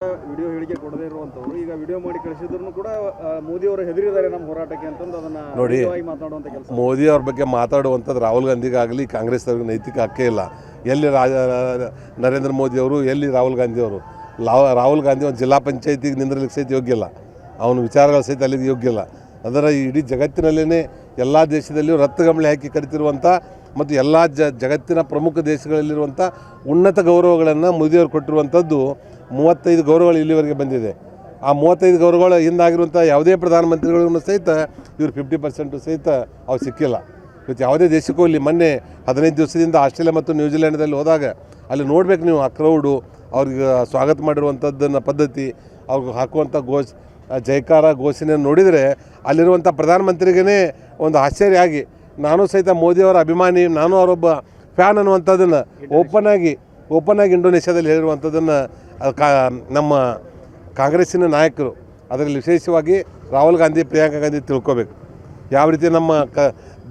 Video ಹೇಳಿಕೆ ಕೊಡದೇ ಇರುವಂತವರು ಈಗ ವಿಡಿಯೋ ಮಾಡಿ ಕಳಿಸಿದ್ರು ಕೂಡ ಮೋದಿ ಅವರು ಹೆದರಿದ್ದಾರೆ ನಮ್ಮ ಹೋರಾಟಕ್ಕೆ ಅಂತಂದು ಅದನ್ನ ನೋಡಿ ಮಾತಾಡುವಂತ ಕೆಲಸ. ಮೋದಿ ಅವ್ರ ಬಗ್ಗೆ ಮಾತಾಡುವಂಥದ್ದು ರಾಹುಲ್ ಗಾಂಧಿಗಾಗಲಿ ಕಾಂಗ್ರೆಸ್ ಅವ್ರಿಗೆ ನೈತಿಕ ಹಕ್ಕೇ ಇಲ್ಲ. ಎಲ್ಲಿ ನರೇಂದ್ರ ಮೋದಿ ಅವರು, ಎಲ್ಲಿ ರಾಹುಲ್ ಗಾಂಧಿ ಅವರು? ರಾಹುಲ್ ಗಾಂಧಿ ಒಂದು ಜಿಲ್ಲಾ ಪಂಚಾಯತಿಗೆ ನಿಂದ್ರಲಿಕ್ಕೆ ಸಹಿತ ಯೋಗ್ಯ ಇಲ್ಲ. ಅವನ ವಿಚಾರಗಳ ಸಹಿತ ಅಲ್ಲಿಗೆ ಯೋಗ್ಯ ಇಲ್ಲ. ಅದರ ಇಡೀ ಜಗತ್ತಿನಲ್ಲೇ ಎಲ್ಲ ದೇಶದಲ್ಲಿಯೂ ರಕ್ತಗಂಬಳಿ ಹಾಕಿ ಕರಿತಿರುವಂಥ ಮತ್ತು ಎಲ್ಲ ಜಗತ್ತಿನ ಪ್ರಮುಖ ದೇಶಗಳಲ್ಲಿರುವಂಥ ಉನ್ನತ ಗೌರವಗಳನ್ನು ಮೋದಿಯವರು ಕೊಟ್ಟಿರುವಂಥದ್ದು 35 ಗೌರವಗಳು ಇಲ್ಲಿವರೆಗೆ ಬಂದಿದೆ. ಆ 35 ಗೌರವಗಳ ಹಿಂದಾಗಿರುವಂಥ ಯಾವುದೇ ಪ್ರಧಾನಮಂತ್ರಿಗಳನ್ನು ಸಹಿತ ಇವರು 50% ಸಹಿತ ಅವ್ರು ಸಿಕ್ಕಿಲ್ಲ. ಇವತ್ತು ಯಾವುದೇ ದೇಶಕ್ಕೂ ಇಲ್ಲಿ ಮೊನ್ನೆ 15 ದಿವಸದಿಂದ ಆಸ್ಟ್ರೇಲಿಯಾ ಮತ್ತು ನ್ಯೂಜಿಲೆಂಡ್ದಲ್ಲಿ ಹೋದಾಗ ಅಲ್ಲಿ ನೋಡ್ಬೇಕು ನೀವು, ಆ ಕ್ರೌಡು ಅವ್ರಿಗೆ ಸ್ವಾಗತ ಮಾಡಿರುವಂಥದ್ದನ್ನು ಪದ್ಧತಿ, ಅವ್ರಿಗೆ ಹಾಕುವಂಥ ಜೈಕಾರ ಘೋಷಣೆಯನ್ನು ನೋಡಿದರೆ ಅಲ್ಲಿರುವಂಥ ಪ್ರಧಾನಮಂತ್ರಿಗೇ ಒಂದು ಆಶ್ಚರ್ಯ ಆಗಿ, ನಾನು ಸಹಿತ ಮೋದಿಯವರ ಅಭಿಮಾನಿ, ನಾನು ಅವರೊಬ್ಬ ಫ್ಯಾನ್ ಅನ್ನುವಂಥದ್ದನ್ನು ಓಪನ್ ಆಗಿ ಇಂಡೋನೇಷ್ಯಾದಲ್ಲಿ ಹೇಳಿರುವಂಥದ್ದನ್ನು ನಮ್ಮ ಕಾಂಗ್ರೆಸ್ಸಿನ ನಾಯಕರು, ಅದರಲ್ಲಿ ವಿಶೇಷವಾಗಿ ರಾಹುಲ್ ಗಾಂಧಿ, ಪ್ರಿಯಾಂಕಾ ಗಾಂಧಿ ತಿಳ್ಕೊಬೇಕು. ಯಾವ ರೀತಿ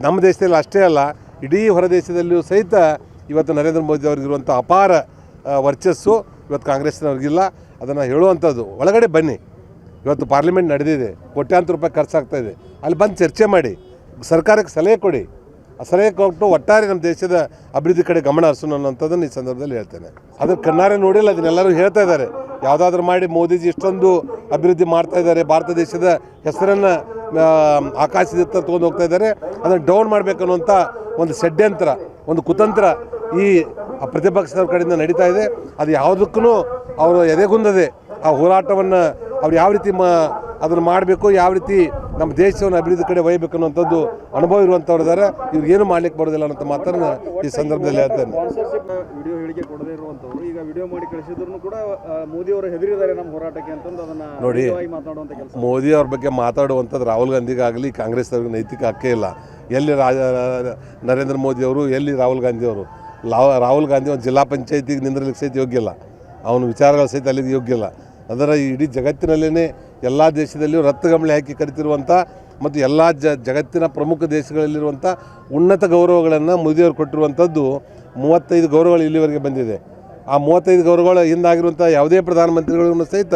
ನಮ್ಮ ದೇಶದಲ್ಲಿ ಅಷ್ಟೇ ಅಲ್ಲ, ಇಡೀ ಹೊರ ದೇಶದಲ್ಲಿಯೂ ಸಹಿತ ಇವತ್ತು ನರೇಂದ್ರ ಮೋದಿ ಅವ್ರಿಗಿರುವಂಥ ಅಪಾರ ವರ್ಚಸ್ಸು ಇವತ್ತು ಕಾಂಗ್ರೆಸ್ನವ್ರಿಗಿಲ್ಲ. ಅದನ್ನು ಹೇಳುವಂಥದ್ದು ಒಳಗಡೆ ಬನ್ನಿ. ಇವತ್ತು ಪಾರ್ಲಿಮೆಂಟ್ ನಡೆದಿದೆ, ಕೋಟ್ಯಾಂತರ ರೂಪಾಯಿ ಖರ್ಚಾಗ್ತಾಯಿದೆ, ಅಲ್ಲಿ ಬಂದು ಚರ್ಚೆ ಮಾಡಿ, ಸರ್ಕಾರಕ್ಕೆ ಸಲಹೆ ಕೊಡಿ. ಆ ಸಲಹೆ ಕೊಟ್ಟು ಒಟ್ಟಾರೆ ನಮ್ಮ ದೇಶದ ಅಭಿವೃದ್ಧಿ ಕಡೆ ಗಮನ ಹರಿಸೋಣ ಅನ್ನೋಂಥದ್ದನ್ನು ಈ ಸಂದರ್ಭದಲ್ಲಿ ಹೇಳ್ತೇನೆ. ಅದ್ರ ಕಣ್ಣಾರೆ ನೋಡಿಲ್ಲ, ಅದನ್ನೆಲ್ಲರೂ ಹೇಳ್ತಾ ಇದ್ದಾರೆ. ಯಾವುದಾದ್ರೂ ಮಾಡಿ ಮೋದಿಜಿ ಇಷ್ಟೊಂದು ಅಭಿವೃದ್ಧಿ ಮಾಡ್ತಾ ಇದ್ದಾರೆ, ಭಾರತ ದೇಶದ ಹೆಸರನ್ನು ಆಕಾಶದತ್ತ ತೊಗೊಂಡು ಹೋಗ್ತಾ ಇದ್ದಾರೆ, ಅದನ್ನು ಡೌನ್ ಮಾಡಬೇಕನ್ನುವಂಥ ಒಂದು ಷಡ್ಯಂತ್ರ, ಒಂದು ಕುತಂತ್ರ ಈ ಪ್ರತಿಪಕ್ಷದವ್ರ ಕಡೆಯಿಂದ ನಡೀತಾ ಇದೆ. ಅದು ಯಾವುದಕ್ಕೂ ಅವರು ಎದೆಗುಂದದೆ ಆ ಹೋರಾಟವನ್ನು ಅವ್ರು ಯಾವ ರೀತಿ ಅದನ್ನು ಮಾಡಬೇಕು, ಯಾವ ರೀತಿ ನಮ್ಮ ದೇಶವನ್ನು ಅಭಿವೃದ್ಧಿ ಕಡೆ ಒಯ್ಯಬೇಕು ಅನ್ನುವಂಥದ್ದು ಅನುಭವ ಇರುವಂಥವ್ರು ಇದ್ದಾರೆ. ಇವ್ರಿಗೇನು ಮಾಡ್ಲಿಕ್ಕೆ ಬರೋದಿಲ್ಲ ಅನ್ನೋ ಮಾತನ್ನು ಈ ಸಂದರ್ಭದಲ್ಲಿ ಹೇಳ್ತೇನೆ. ವಿಡಿಯೋ ಹೇಳಿಕೆ ಕೊಡದೇ ಇರುವಂತವರು ಈಗ ವಿಡಿಯೋ ಮಾಡಿ ಕಳಿಸಿದ್ರು ಕೂಡ ಮೋದಿ ಅವರು ಹೆದರಿದ್ದಾರೆ ನಮ್ಮ ಹೋರಾಟಕ್ಕೆ ಅಂತಂದು ಅದನ್ನ ನೋಡಿ ಮಾತಾಡುವಂತ ಕೆಲಸ. ಮೋದಿ ಅವ್ರ ಬಗ್ಗೆ ಮಾತಾಡುವಂಥದ್ದು ರಾಹುಲ್ ಗಾಂಧಿಗಾಗಲಿ ಕಾಂಗ್ರೆಸ್ ಅವ್ರಿಗೆ ನೈತಿಕ ಹಕ್ಕೇ ಇಲ್ಲ. ಎಲ್ಲಿ ನರೇಂದ್ರ ಮೋದಿ ಅವರು, ಎಲ್ಲಿ ರಾಹುಲ್ ಗಾಂಧಿ ಅವರು? ರಾಹುಲ್ ಗಾಂಧಿ ಒಂದು ಜಿಲ್ಲಾ ಪಂಚಾಯತಿಗೆ ನಿಂದ್ರಲಿಕ್ಕೆ ಸಹಿತ ಯೋಗ್ಯ ಇಲ್ಲ. ಅವನ ವಿಚಾರಗಳ ಸಹಿತ ಅಲ್ಲಿಗೆ ಯೋಗ್ಯ ಇಲ್ಲ. ಅದರ ಇಡೀ ಜಗತ್ತಿನಲ್ಲೇ ಎಲ್ಲ ದೇಶದಲ್ಲಿಯೂ ರಕ್ತಗಂಬಳಿ ಹಾಕಿ ಕರಿತಿರುವಂಥ ಮತ್ತು ಎಲ್ಲ ಜಗತ್ತಿನ ಪ್ರಮುಖ ದೇಶಗಳಲ್ಲಿರುವಂಥ ಉನ್ನತ ಗೌರವಗಳನ್ನು ಮೋದಿಯವರು ಕೊಟ್ಟಿರುವಂಥದ್ದು 35 ಗೌರವಗಳು ಇಲ್ಲಿವರೆಗೆ ಬಂದಿದೆ. ಆ 35 ಗೌರವಗಳ ಹಿಂದಾಗಿರುವಂಥ ಯಾವುದೇ ಪ್ರಧಾನಮಂತ್ರಿಗಳನ್ನು ಸಹಿತ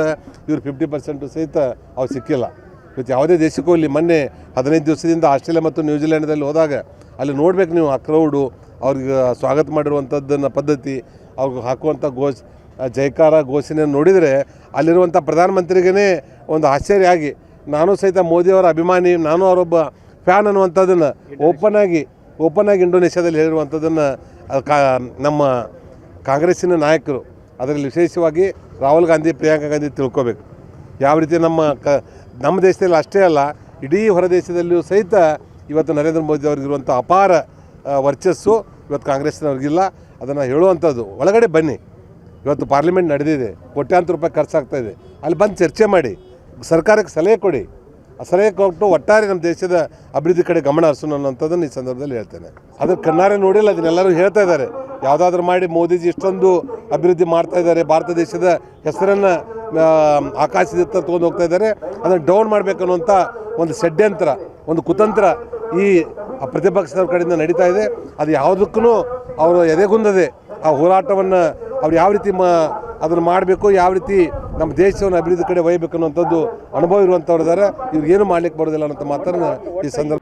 ಇವರು 50% ಸಹಿತ ಅವ್ರು ಸಿಕ್ಕಿಲ್ಲ. ಇವತ್ತು ಯಾವುದೇ ದೇಶಕ್ಕೂ ಇಲ್ಲಿ ಮೊನ್ನೆ 15 ದಿವಸದಿಂದ ಆಸ್ಟ್ರೇಲಿಯಾ ಮತ್ತು ನ್ಯೂಜಿಲೆಂಡ್ದಲ್ಲಿ ಹೋದಾಗ ಅಲ್ಲಿ ನೋಡ್ಬೇಕು ನೀವು, ಆ ಕ್ರೌಡು ಅವ್ರಿಗೆ ಸ್ವಾಗತ ಮಾಡಿರುವಂಥದ್ದನ್ನು ಪದ್ಧತಿ, ಅವ್ರಿಗೆ ಹಾಕುವಂಥ ಜೈಕಾರ ಘೋಷಣೆಯನ್ನು ನೋಡಿದರೆ ಅಲ್ಲಿರುವಂಥ ಪ್ರಧಾನಮಂತ್ರಿಗೇ ಒಂದು ಆಶ್ಚರ್ಯ ಆಗಿ, ನಾನು ಸಹಿತ ಮೋದಿಯವರ ಅಭಿಮಾನಿ, ನಾನು ಅವರೊಬ್ಬ ಫ್ಯಾನ್ ಅನ್ನುವಂಥದ್ದನ್ನು ಓಪನ್ ಆಗಿ ಇಂಡೋನೇಷ್ಯಾದಲ್ಲಿ ಹೇಳಿರುವಂಥದ್ದನ್ನು ನಮ್ಮ ಕಾಂಗ್ರೆಸ್ಸಿನ ನಾಯಕರು, ಅದರಲ್ಲಿ ವಿಶೇಷವಾಗಿ ರಾಹುಲ್ ಗಾಂಧಿ, ಪ್ರಿಯಾಂಕಾ ಗಾಂಧಿ ತಿಳ್ಕೊಬೇಕು. ಯಾವ ರೀತಿ ನಮ್ಮ ದೇಶದಲ್ಲಿ ಅಷ್ಟೇ ಅಲ್ಲ, ಇಡೀ ಹೊರ ದೇಶದಲ್ಲಿಯೂ ಸಹಿತ ಇವತ್ತು ನರೇಂದ್ರ ಮೋದಿ ಅವ್ರಿಗಿರುವಂಥ ಅಪಾರ ವರ್ಚಸ್ಸು ಇವತ್ತು ಕಾಂಗ್ರೆಸ್ನವ್ರಿಗಿಲ್ಲ. ಅದನ್ನು ಹೇಳುವಂಥದ್ದು ಒಳಗಡೆ ಬನ್ನಿ. ಇವತ್ತು ಪಾರ್ಲಿಮೆಂಟ್ ನಡೆದಿದೆ, ಕೋಟ್ಯಾಂತರ ರೂಪಾಯಿ ಖರ್ಚಾಗ್ತಾಯಿದೆ, ಅಲ್ಲಿ ಬಂದು ಚರ್ಚೆ ಮಾಡಿ, ಸರ್ಕಾರಕ್ಕೆ ಸಲಹೆ ಕೊಡಿ. ಆ ಸಲಹೆ ಕೊಟ್ಟು ಒಟ್ಟಾರೆ ನಮ್ಮ ದೇಶದ ಅಭಿವೃದ್ಧಿ ಕಡೆ ಗಮನ ಹರಿಸೋಣ ಅನ್ನೋಂಥದ್ದನ್ನು ಈ ಸಂದರ್ಭದಲ್ಲಿ ಹೇಳ್ತೇನೆ. ಅದ್ರ ಕಣ್ಣಾರೆ ನೋಡಿಲ್ಲ, ಅದನ್ನೆಲ್ಲರೂ ಹೇಳ್ತಾ ಇದ್ದಾರೆ. ಯಾವುದಾದ್ರೂ ಮಾಡಿ ಮೋದಿಜಿ ಇಷ್ಟೊಂದು ಅಭಿವೃದ್ಧಿ ಮಾಡ್ತಾ ಇದ್ದಾರೆ, ಭಾರತ ದೇಶದ ಹೆಸರನ್ನು ಆಕಾಶದತ್ತ ತೊಗೊಂಡು ಹೋಗ್ತಾ ಇದ್ದಾರೆ, ಅದನ್ನು ಡೌನ್ ಮಾಡಬೇಕು ಅನ್ನುವಂಥ ಒಂದು ಷಡ್ಯಂತ್ರ, ಒಂದು ಕುತಂತ್ರ ಈ ಪ್ರತಿಪಕ್ಷದವ್ರ ಕಡೆಯಿಂದ ನಡೀತಾ ಇದೆ. ಅದು ಯಾವುದಕ್ಕೂ ಅವರು ಎದೆಗುಂದದೆ ಆ ಹೋರಾಟವನ್ನು ಅವ್ರು ಯಾವ ರೀತಿ ಅದನ್ನು ಮಾಡಬೇಕು, ಯಾವ ರೀತಿ ನಮ್ಮ ದೇಶವನ್ನು ಅಭಿವೃದ್ಧಿ ಕಡೆ ಒಯ್ಯಬೇಕು ಅನ್ನುವಂಥದ್ದು ಅನುಭವ ಇರುವಂಥವ್ರು ಇದ್ದಾರೆ. ಇವ್ರಿಗೇನು ಮಾಡ್ಲಿಕ್ಕೆ ಬರೋದಿಲ್ಲ ಅನ್ನೋ ಮಾತನ್ನು ಈ ಸಂದರ್ಭ